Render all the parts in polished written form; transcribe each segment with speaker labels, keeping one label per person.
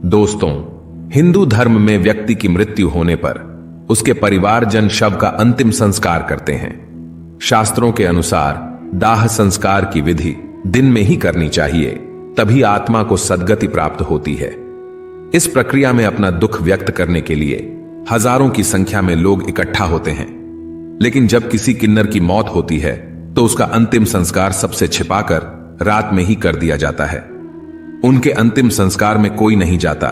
Speaker 1: दोस्तों, हिंदू धर्म में व्यक्ति की मृत्यु होने पर उसके परिवारजन शव का अंतिम संस्कार करते हैं। शास्त्रों के अनुसार दाह संस्कार की विधि दिन में ही करनी चाहिए, तभी आत्मा को सद्गति प्राप्त होती है। इस प्रक्रिया में अपना दुख व्यक्त करने के लिए हजारों की संख्या में लोग इकट्ठा होते हैं। लेकिन जब किसी किन्नर की मौत होती है तो उसका अंतिम संस्कार सबसे छिपाकर रात में ही कर दिया जाता है। उनके अंतिम संस्कार में कोई नहीं जाता।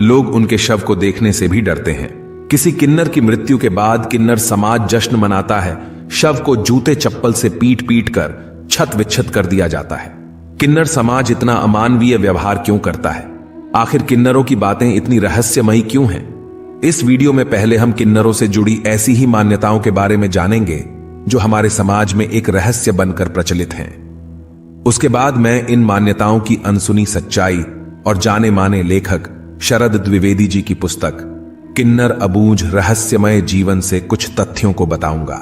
Speaker 1: लोग उनके शव को देखने से भी डरते हैं। किसी किन्नर की मृत्यु के बाद किन्नर समाज जश्न मनाता है। शव को जूते चप्पल से पीट पीट कर छत विच्छत कर दिया जाता है। किन्नर समाज इतना अमानवीय व्यवहार क्यों करता है? आखिर किन्नरों की बातें इतनी रहस्यमयी क्यों हैं? इस वीडियो में पहले हम किन्नरों से जुड़ी ऐसी ही मान्यताओं के बारे में जानेंगे जो हमारे समाज में एक रहस्य बनकर प्रचलित हैं। उसके बाद मैं इन मान्यताओं की अनसुनी सच्चाई और जाने माने लेखक शरद द्विवेदी जी की पुस्तक किन्नर अबूझ रहस्यमय जीवन से कुछ तथ्यों को बताऊंगा,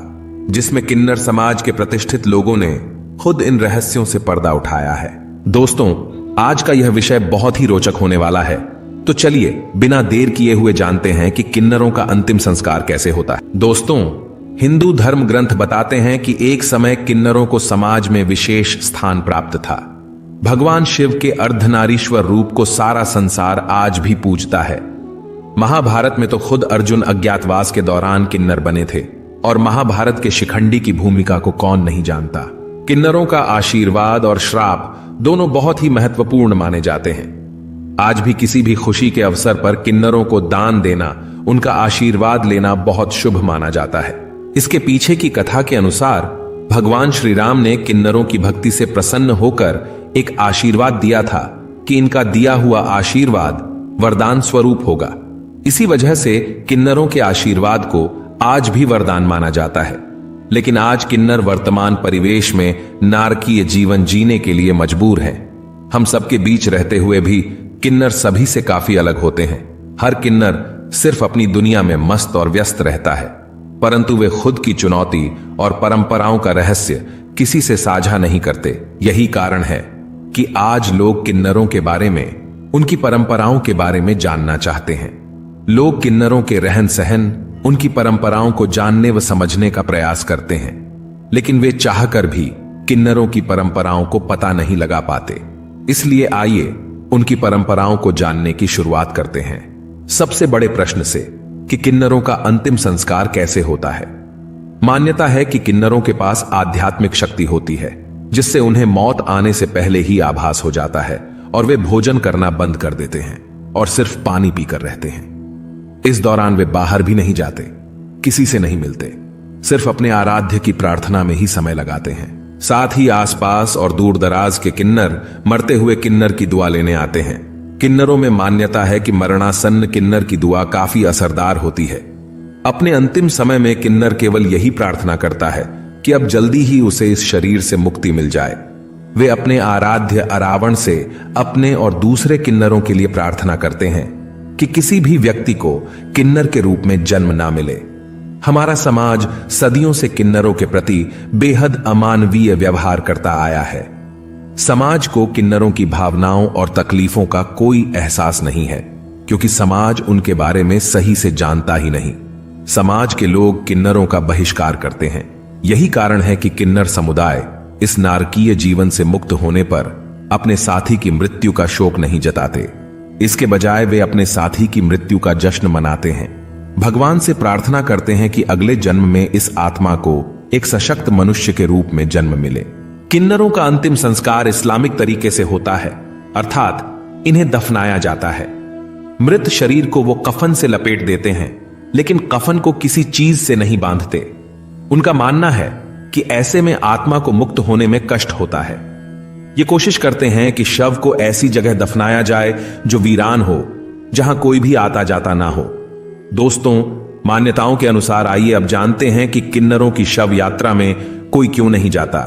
Speaker 1: जिसमें किन्नर समाज के प्रतिष्ठित लोगों ने खुद इन रहस्यों से पर्दा उठाया है। दोस्तों, आज का यह विषय बहुत ही रोचक होने वाला है, तो चलिए बिना देर किए हुए जानते हैं कि किन्नरों का अंतिम संस्कार कैसे होता है। दोस्तों, हिंदू धर्म ग्रंथ बताते हैं कि एक समय किन्नरों को समाज में विशेष स्थान प्राप्त था। भगवान शिव के अर्धनारीश्वर रूप को सारा संसार आज भी पूजता है। महाभारत में तो खुद अर्जुन अज्ञातवास के दौरान किन्नर बने थे, और महाभारत के शिखंडी की भूमिका को कौन नहीं जानता। किन्नरों का आशीर्वाद और श्राप दोनों बहुत ही महत्वपूर्ण माने जाते हैं। आज भी किसी भी खुशी के अवसर पर किन्नरों को दान देना, उनका आशीर्वाद लेना बहुत शुभ माना जाता है। इसके पीछे की कथा के अनुसार भगवान श्री राम ने किन्नरों की भक्ति से प्रसन्न होकर एक आशीर्वाद दिया था कि इनका दिया हुआ आशीर्वाद वरदान स्वरूप होगा। इसी वजह से किन्नरों के आशीर्वाद को आज भी वरदान माना जाता है। लेकिन आज किन्नर वर्तमान परिवेश में नारकीय जीवन जीने के लिए मजबूर हैं। हम सबके बीच रहते हुए भी किन्नर सभी से काफी अलग होते हैं। हर किन्नर सिर्फ अपनी दुनिया में मस्त और व्यस्त रहता है, परंतु वे खुद की चुनौती और परंपराओं का रहस्य किसी से साझा नहीं करते। यही कारण है कि आज लोग किन्नरों के बारे में, उनकी परंपराओं के बारे में जानना चाहते हैं। लोग किन्नरों के रहन सहन, उनकी परंपराओं को जानने व समझने का प्रयास करते हैं, लेकिन वे चाहकर भी किन्नरों की परंपराओं को पता नहीं लगा पाते। इसलिए आइए उनकी परंपराओं को जानने की शुरुआत करते हैं। सबसे बड़े प्रश्न से कि किन्नरों का अंतिम संस्कार कैसे होता है। मान्यता है कि किन्नरों के पास आध्यात्मिक शक्ति होती है, जिससे उन्हें मौत आने से पहले ही आभास हो जाता है और वे भोजन करना बंद कर देते हैं और सिर्फ पानी पीकर रहते हैं। इस दौरान वे बाहर भी नहीं जाते, किसी से नहीं मिलते, सिर्फ अपने आराध्य की प्रार्थना में ही समय लगाते हैं। साथ ही आसपास और दूर दराज के किन्नर मरते हुए किन्नर की दुआ लेने आते हैं। किन्नरों में मान्यता है कि मरणासन्न किन्नर की दुआ काफी असरदार होती है। अपने अंतिम समय में किन्नर केवल यही प्रार्थना करता है कि अब जल्दी ही उसे इस शरीर से मुक्ति मिल जाए। वे अपने आराध्य अरावण से अपने और दूसरे किन्नरों के लिए प्रार्थना करते हैं कि किसी भी व्यक्ति को किन्नर के रूप में जन्म ना मिले। हमारा समाज सदियों से किन्नरों के प्रति बेहद अमानवीय व्यवहार करता आया है। समाज को किन्नरों की भावनाओं और तकलीफों का कोई एहसास नहीं है, क्योंकि समाज उनके बारे में सही से जानता ही नहीं। समाज के लोग किन्नरों का बहिष्कार करते हैं। यही कारण है कि किन्नर समुदाय इस नारकीय जीवन से मुक्त होने पर अपने साथी की मृत्यु का शोक नहीं जताते। इसके बजाय वे अपने साथी की मृत्यु का जश्न मनाते हैं। भगवान से प्रार्थना करते हैं कि अगले जन्म में इस आत्मा को एक सशक्त मनुष्य के रूप में जन्म मिले। किन्नरों का अंतिम संस्कार इस्लामिक तरीके से होता है, अर्थात इन्हें दफनाया जाता है। मृत शरीर को वो कफन से लपेट देते हैं, लेकिन कफन को किसी चीज से नहीं बांधते। उनका मानना है कि ऐसे में आत्मा को मुक्त होने में कष्ट होता है। ये कोशिश करते हैं कि शव को ऐसी जगह दफनाया जाए जो वीरान हो, जहां कोई भी आता जाता ना हो। दोस्तों, मान्यताओं के अनुसार आइए अब जानते हैं कि किन्नरों की शव यात्रा में कोई क्यों नहीं जाता,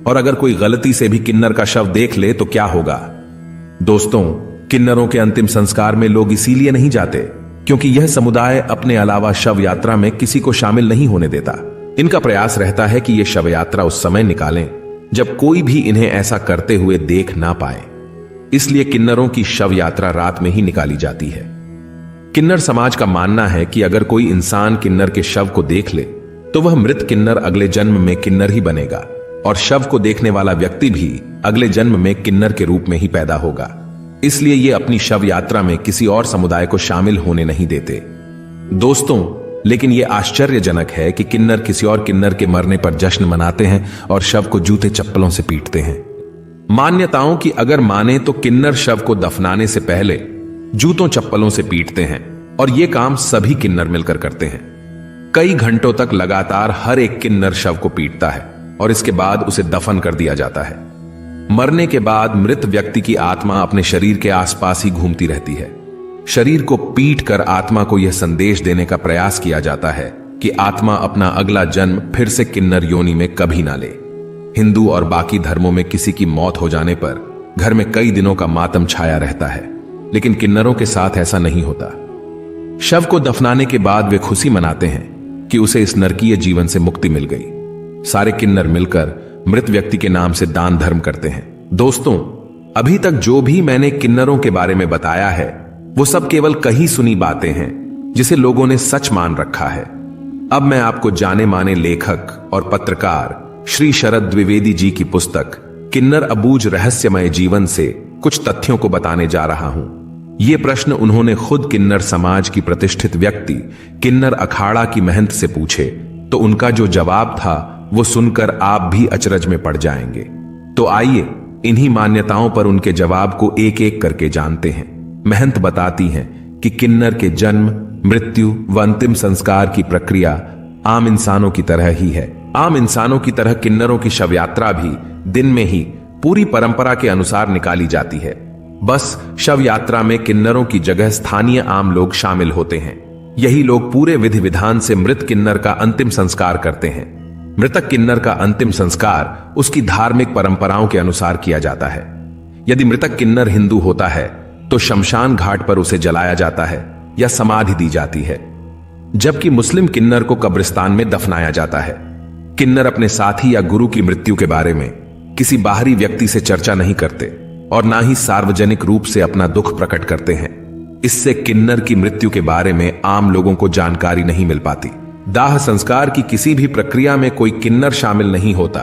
Speaker 1: और अगर कोई गलती से भी किन्नर का शव देख ले तो क्या होगा। दोस्तों, किन्नरों के अंतिम संस्कार में लोग इसीलिए नहीं जाते क्योंकि यह समुदाय अपने अलावा शव यात्रा में किसी को शामिल नहीं होने देता। इनका प्रयास रहता है कि यह शव यात्रा उस समय निकालें जब कोई भी इन्हें ऐसा करते हुए देख ना पाए। इसलिए किन्नरों की शव यात्रा रात में ही निकाली जाती है। किन्नर समाज का मानना है कि अगर कोई इंसान किन्नर के शव को देख ले तो वह मृत किन्नर अगले जन्म में किन्नर ही बनेगा और शव को देखने वाला व्यक्ति भी अगले जन्म में किन्नर के रूप में ही पैदा होगा। इसलिए ये अपनी शव यात्रा में किसी और समुदाय को शामिल होने नहीं देते। दोस्तों, लेकिन यह आश्चर्यजनक है कि किन्नर किसी और किन्नर के मरने पर जश्न मनाते हैं और शव को जूते चप्पलों से पीटते हैं। मान्यताओं की अगर माने तो किन्नर शव को दफनाने से पहले जूतों चप्पलों से पीटते हैं और यह काम सभी किन्नर मिलकर करते हैं। कई घंटों तक लगातार हर एक किन्नर शव को पीटता है और इसके बाद उसे दफन कर दिया जाता है। मरने के बाद मृत व्यक्ति की आत्मा अपने शरीर के आसपास ही घूमती रहती है। शरीर को पीट कर आत्मा को यह संदेश देने का प्रयास किया जाता है कि आत्मा अपना अगला जन्म फिर से किन्नर योनि में कभी ना ले। हिंदू और बाकी धर्मों में किसी की मौत हो जाने पर घर में कई दिनों का मातम छाया रहता है, लेकिन किन्नरों के साथ ऐसा नहीं होता। शव को दफनाने के बाद वे खुशी मनाते हैं कि उसे इस नरकीय जीवन से मुक्ति मिल गई। सारे किन्नर मिलकर मृत व्यक्ति के नाम से दान धर्म करते हैं। दोस्तों, अभी तक जो भी मैंने किन्नरों के बारे में बताया है वो सब केवल कही सुनी बातें हैं जिसे लोगों ने सच मान रखा है। अब मैं आपको जाने माने लेखक और पत्रकार श्री शरद द्विवेदी जी की पुस्तक किन्नर अबूझ रहस्यमय जीवन से कुछ तथ्यों को बताने जा रहा हूं। ये प्रश्न उन्होंने खुद किन्नर समाज की प्रतिष्ठित व्यक्ति किन्नर अखाड़ा की महंत से पूछे, तो उनका जो जवाब था वो सुनकर आप भी अचरज में पड़ जाएंगे। तो आइए इन्हीं मान्यताओं पर उनके जवाब को एक एक करके जानते हैं। महंत बताती हैं कि किन्नर के जन्म, मृत्यु व अंतिम संस्कार की प्रक्रिया आम इंसानों की तरह ही है। आम इंसानों की तरह किन्नरों की शव यात्रा भी दिन में ही पूरी परंपरा के अनुसार निकाली जाती है। बस शव यात्रा में किन्नरों की जगह स्थानीय आम लोग शामिल होते हैं। यही लोग पूरे विधि विधान से मृत किन्नर का अंतिम संस्कार करते हैं। मृतक किन्नर का अंतिम संस्कार उसकी धार्मिक परंपराओं के अनुसार किया जाता है। यदि मृतक किन्नर हिंदू होता है तो शमशान घाट पर उसे जलाया जाता है या समाधि दी जाती है, जबकि मुस्लिम किन्नर को कब्रिस्तान में दफनाया जाता है। किन्नर अपने साथी या गुरु की मृत्यु के बारे में किसी बाहरी व्यक्ति से चर्चा नहीं करते और ना ही सार्वजनिक रूप से अपना दुख प्रकट करते हैं। इससे किन्नर की मृत्यु के बारे में आम लोगों को जानकारी नहीं मिल पाती। दाह संस्कार की किसी भी प्रक्रिया में कोई किन्नर शामिल नहीं होता।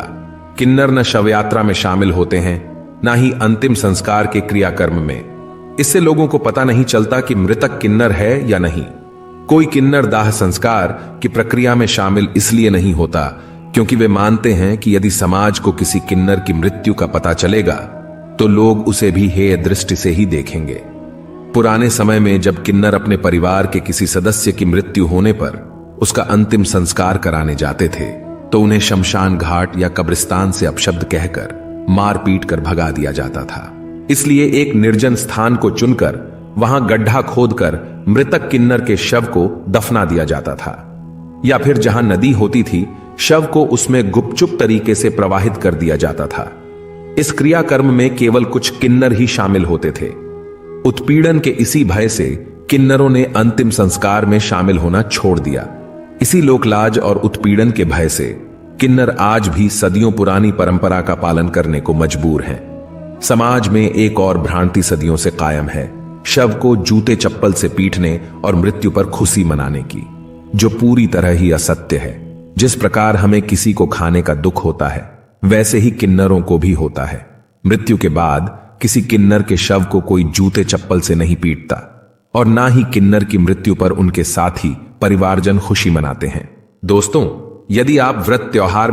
Speaker 1: किन्नर न शव यात्रा में शामिल होते हैं, ना ही अंतिम संस्कार के क्रियाकर्म में। इससे लोगों को पता नहीं चलता कि मृतक किन्नर है या नहीं। कोई किन्नर दाह संस्कार की प्रक्रिया में शामिल इसलिए नहीं होता क्योंकि वे मानते हैं कि यदि समाज को किसी किन्नर की मृत्यु का पता चलेगा तो लोग उसे भी हेय दृष्टि से ही देखेंगे। पुराने समय में जब किन्नर अपने परिवार के किसी सदस्य की मृत्यु होने पर उसका अंतिम संस्कार कराने जाते थे तो उन्हें शमशान घाट या कब्रिस्तान से अपशब्द कहकर मार पीट कर भगा दिया जाता था। इसलिए एक निर्जन स्थान को चुनकर वहां गड्ढा खोदकर मृतक किन्नर के शव को दफना दिया जाता था, या फिर जहां नदी होती थी शव को उसमें गुपचुप तरीके से प्रवाहित कर दिया जाता था। इस क्रियाकर्म में केवल कुछ किन्नर ही शामिल होते थे। उत्पीड़न के इसी भय से किन्नरों ने अंतिम संस्कार में शामिल होना छोड़ दिया। इसी लोकलाज और उत्पीड़न के भय से किन्नर आज भी सदियों पुरानी परंपरा का पालन करने को मजबूर हैं। समाज में एक और भ्रांति सदियों से कायम है, शव को जूते चप्पल से पीटने और मृत्यु पर खुशी मनाने की, जो पूरी तरह ही असत्य है। जिस प्रकार हमें किसी को खाने का दुख होता है वैसे ही किन्नरों को भी होता है। मृत्यु के बाद किसी किन्नर के शव को कोई जूते चप्पल से नहीं पीटता और ना ही किन्नर की मृत्यु पर उनके साथी परिवारजन खुशी मनाते हैं। दोस्तों, यदि आप व्रत त्योहार